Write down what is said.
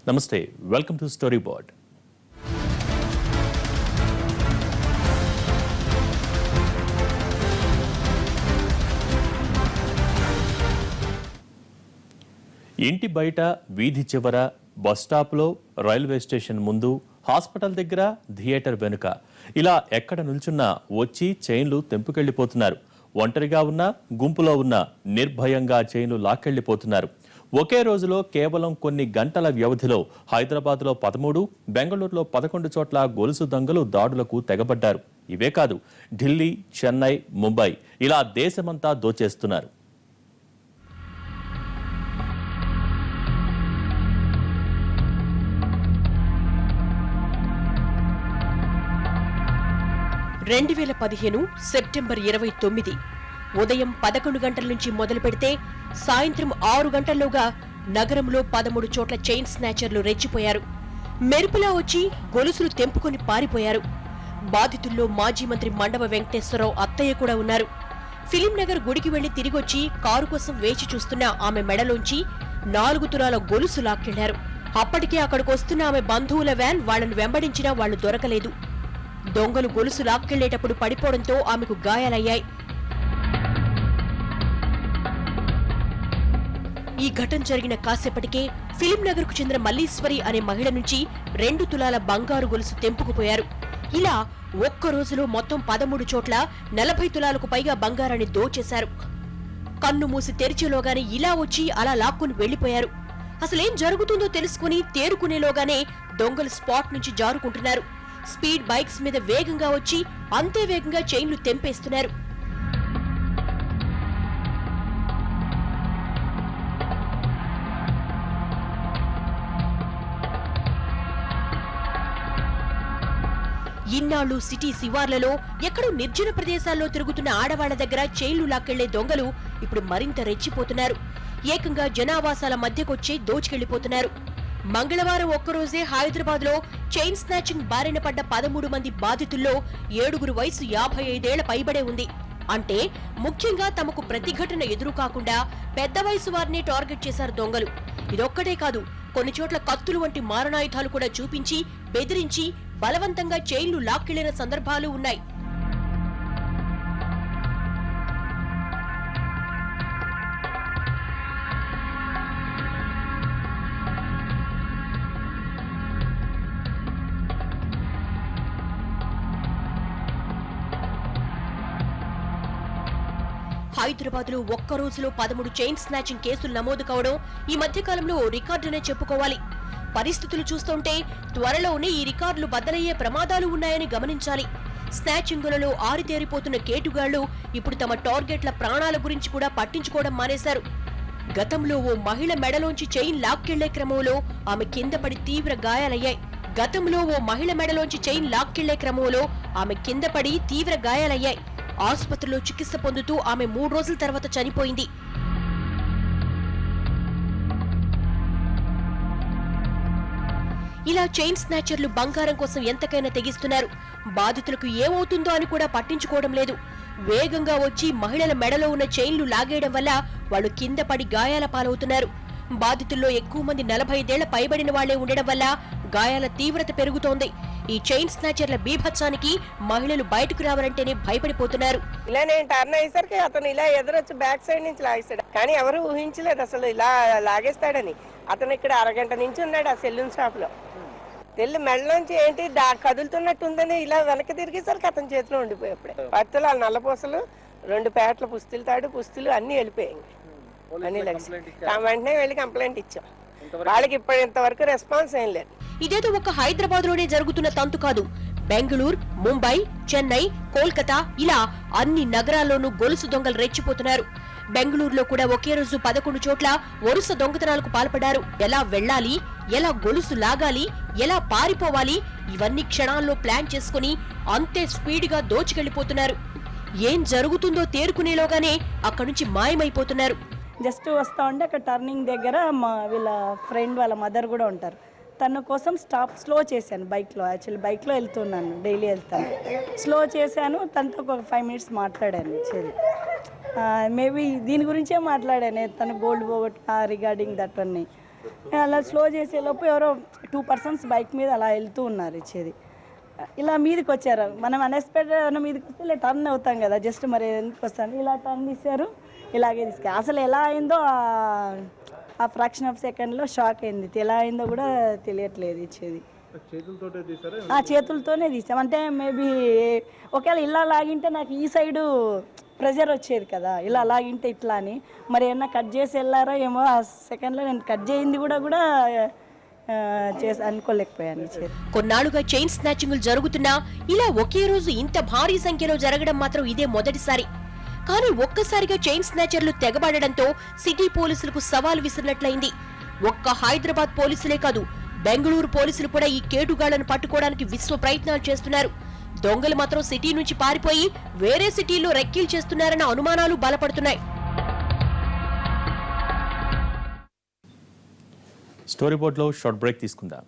నమస్తే, welcome to story board. ఇంటి బయట, వీధి చివర, బస్ స్టాప్లో, రైల్వే స్టేషన్ ముందు, హాస్పిటల్ దగ్గర, థియేటర్ వెనుక ఇలా ఎక్కడ నిల్చున్నా వచ్చి చైన్లు తెంపుకెళ్లిపోతున్నారు. ఒంటరిగా ఉన్నా, గుంపులో ఉన్నా నిర్భయంగా చైన్లు లాక్కెళ్లిపోతున్నారు. ఒకే రోజులో కేవలం కొన్ని గంటల వ్యవధిలో హైదరాబాద్లో 13, బెంగళూరులో 11 చోట్ల గొలుసు దొంగలు దాడులకు తెగబడ్డారు. ఇవే కాదు, ఢిల్లీ, చెన్నై, ముంబై ఇలా దేశమంతా దోచేస్తున్నారు. సెప్టెంబర్ 29 ఉదయం 11 గంటల నుంచి మొదలు పెడితే సాయంత్రం 6 గంటల్లోగా నగరంలో 13 చోట్ల చైన్ స్నాచర్లు రెచ్చిపోయారు. మెరుపులా వచ్చి గొలుసులు తెంపుకొని పారిపోయారు. బాధితుల్లో మాజీ మంత్రి మండవ వెంకటేశ్వరరావు అత్తయ్య కూడా ఉన్నారు. ఫిలిం నగర్ గుడికి వెళ్లి తిరిగొచ్చి కారు కోసం వేచి చూస్తున్న ఆమె మెడలోంచి 4 తులాల గొలుసు లాక్కెళ్లారు. అప్పటికే అక్కడికొస్తున్న ఆమె బంధువుల వ్యాన్ వాళ్లను వెంబడించినా వాళ్లు దొరకలేదు. దొంగలు గొలుసు లాక్కెళ్లేటప్పుడు పడిపోవడంతో ఆమెకు గాయాలయ్యాయి. ఈ ఘటన జరిగిన కాసేపటికే ఫిలిం నగర్ కు చెందిన మల్లీశ్వరి అనే మహిళ నుంచి 2 తులాల బంగారు గొలుసు తెంపుకుపోయారు. ఇలా ఒక్క రోజులో మొత్తం 13 చోట్ల 40 తులాలకు పైగా బంగారాన్ని దోచేశారు. కన్ను మూసి తెరిచేలోగానే ఇలా వచ్చి అలా లాక్కుని వెళ్లిపోయారు. అసలేం జరుగుతుందో తెలుసుకుని తేరుకునేలోగానే దొంగలు స్పాట్ నుంచి జారుకుంటున్నారు. స్పీడ్ బైక్స్ మీద వేగంగా వచ్చి అంతే వేగంగా చైన్లు తెంపేస్తున్నారు. ఇన్నాళ్లు సిటీ శివార్లలో, ఎక్కడో నిర్జన ప్రదేశాల్లో తిరుగుతున్న ఆడవాళ్ల దగ్గర చైన్లు లాక్కెళ్లే దొంగలు ఇప్పుడు మరింత రెచ్చిపోతున్నారు. ఏకంగా జనావాసాల మధ్యకొచ్చే దోచుకెళ్లిపోతున్నారు. మంగళవారం ఒక్కరోజే హైదరాబాద్ లో చైన్ స్నాచింగ్ బారిన పడ్డ 13 మంది బాధితుల్లో 7 వయసు 55 ఏళ్ల పైబడే ఉంది. అంటే ముఖ్యంగా తమకు ప్రతిఘటన ఎదురు కాకుండా పెద్ద వయసు వారిని టార్గెట్ చేశారు దొంగలు. ఇదొక్కటే కాదు, కొన్ని చోట్ల కత్తులు వంటి మారణాయుధాలు కూడా చూపించి బెదిరించి బలవంతంగా చైన్లు లాక్కెళ్లిన సందర్భాలు ఉన్నాయి. హైదరాబాద్ లో ఒక్క రోజులో 13 చైన్ స్నాచింగ్ కేసులు నమోదు కావడం ఈ మధ్య కాలంలో రికార్డునే చెప్పుకోవాలి. పరిస్థితులు చూస్తుంటే త్వరలోనే ఈ రికార్డులు బద్దలయ్యే ప్రమాదాలు ఉన్నాయని గమనించాలి. స్నాచింగులలో ఆరితేరిపోతున్న కేటుగాళ్లు ఇప్పుడు తమ టార్గెట్ల ప్రాణాల గురించి కూడా పట్టించుకోవడం మానేశారు. గతంలో ఓ మహిళ మెడలోంచి చైన్ లాక్కెళ్లే క్రమంలో ఆమె కింద పడి తీవ్ర గాయాలయ్యాయి. ఆసుపత్రిలో చికిత్స పొందుతూ ఆమె 3 రోజుల తర్వాత చనిపోయింది. ఇలా చైన్ స్నాచర్లు బంగారం కోసం ఎంతకైనా తెగిస్తున్నారు. బాధితులకు ఏమవుతుందో అని కూడా పట్టించుకోవడం లేదు. వేగంగా వచ్చి మహిళల మెడలో ఉన్న చైన్లు లాగేయడం వల్ల వాళ్లు కింద పడి గాయాల పాలవుతున్నారు. బాధితుల్లో ఎక్కువ మంది 45 ఏళ్ల పైబడిన వాళ్లే ఉండడం వల్ల గాయాల తీవ్రత పెరుగుతోంది. ఈ చైన్ స్నాచర్ల బీభత్సానికి మహిళలు బయటకు రావాలంటేనే భయపడిపోతున్నారు. ఇలా నేను టర్న్ అయ్యేసరికి అతను ఇలా ఎదురొచ్చి బ్యాక్ సైడ్ నుంచి లాగేస్తాడు. కానీ ఎవరు ఊహించలేదు అసలు ఇలా లాగేస్తాడని. అతను ఇక్కడ అరగంట నుంచి ఉన్నాడు ఆ సెలూన్ షాప్ లో. తెల్లి మెడలోంచి ఏంటి కదులుతున్నట్టుందని ఇలా వెనక్కి తిరిగేసరికి అతని చేతిలో ఉండిపోయి అప్పుడే 10 తులాలు నల్లపూసలు, 2 పేటల పుస్తులు అన్ని వెళ్ళిపోయాయి. వెంటనే వెళ్ళి కంప్లైంట్ ఇచ్చాం. వాళ్ళకి ఇప్పుడు ఇంతవరకు రెస్పాన్స్ ఏం లేదు. ఇదేదో ఒక హైదరాబాద్ లోనే జరుగుతున్న తంతు కాదు. బెంగళూరు, ముంబై, చెన్నై, కోల్కతా ఇలా అన్ని నగరాల్లోనూ గొలుసు దొంగలు రెచ్చిపోతున్నారు. బెంగళూరులో కూడా ఒకే రోజు 11 చోట్ల వరుస దొంగతనాలకు పాల్పడ్డారు. ఎలా వెళ్లాలి, ఎలా గొలుసు లాగాలి, ఎలా పారిపోవాలి, ఇవన్నీ క్షణాల్లో ప్లాన్ చేసుకుని అంతే స్పీడ్గా దోచుకెళ్లిపోతున్నారు. ఏం జరుగుతుందో తేరుకునేలోగానే అక్కడి నుంచి మాయమైపోతున్నారు. జస్ట్ వస్తా ఉంటే అక్కడ టర్నింగ్ దగ్గర వీళ్ళ ఫ్రెండ్ వాళ్ళ మదర్ కూడా ఉంటారు. తన కోసం స్లో చేశాను బైక్లో. యాక్చువల్లీ బైక్లో వెళ్తున్నాను, డైలీ వెళ్తాను. స్లో చేశాను, తనతో ఒక 5 మినిట్స్ మాట్లాడాను. యాక్చువల్లీ మేబీ దీని గురించే మాట్లాడాను, తను గోల్డ్ పోగొట్టు రిగార్డింగ్ దట్ అన్ని. అలా స్లో చేసేలోపు ఎవరో 2 persons బైక్ మీద అలా వెళ్తూ ఉన్నారు ఇచ్చేది. ఇలా మీదకి వచ్చారు. మనం అన్ఎక్స్పెక్టెడ్ మీదకి వస్తే ఇలా టర్న్ అవుతాం కదా, జస్ట్ మరి ఎందుకు వస్తాను ఇలా టర్న్ తీశారు, ఇలాగే తీసుకు అసలు ఎలా అయిందో ఆ ఫ్రాక్షన్ ఆఫ్ సెకండ్లో షాక్ అయింది. ఎలా అయిందో కూడా తెలియట్లేదు ఇచ్చేది. చేతులతోనే తీసాం. అంటే మేబీ ఒకవేళ ఇలా లాగింటే నాకు ఈ సైడు ప్రెజర్ వచ్చేది కదా, ఇలా లాగింటే ఇట్లా అని. మరి ఏమన్నా కట్ చేసి వెళ్ళారో ఏమో, ఆ సెకండ్లో నేను కట్ చేయింది కూడా చేసి అనుకోలేకపోయాను. కొన్నాళ్లుగా చైన్ స్నాచింగ్లు జరుగుతున్నా ఇలా ఒకే రోజు ఇంత భారీ సంఖ్యలో జరగడం మాత్రం ఇదే మొదటిసారి. కానీ ఒక్కసారిగా చైన్ స్నాచర్లు తెగబడడంతో సిటీ పోలీసులకు సవాల్ విసిరినట్లయింది. ఒక్క హైదరాబాద్ పోలీసులే కాదు, బెంగళూరు పోలీసులు కూడా ఈ కేటుగాళ్లను పట్టుకోవడానికి విశ్వ ప్రయత్నాలు చేస్తున్నారు. దొంగలు మాత్రం సిటీ నుంచి పారిపోయి వేరే సిటీల్లో రెక్కీలు చేస్తున్నారన్న అనుమానాలు బలపడుతున్నాయి. స్టోరీ బోర్డ్లో షార్ట్ బ్రేక్ తీసుకుందాం.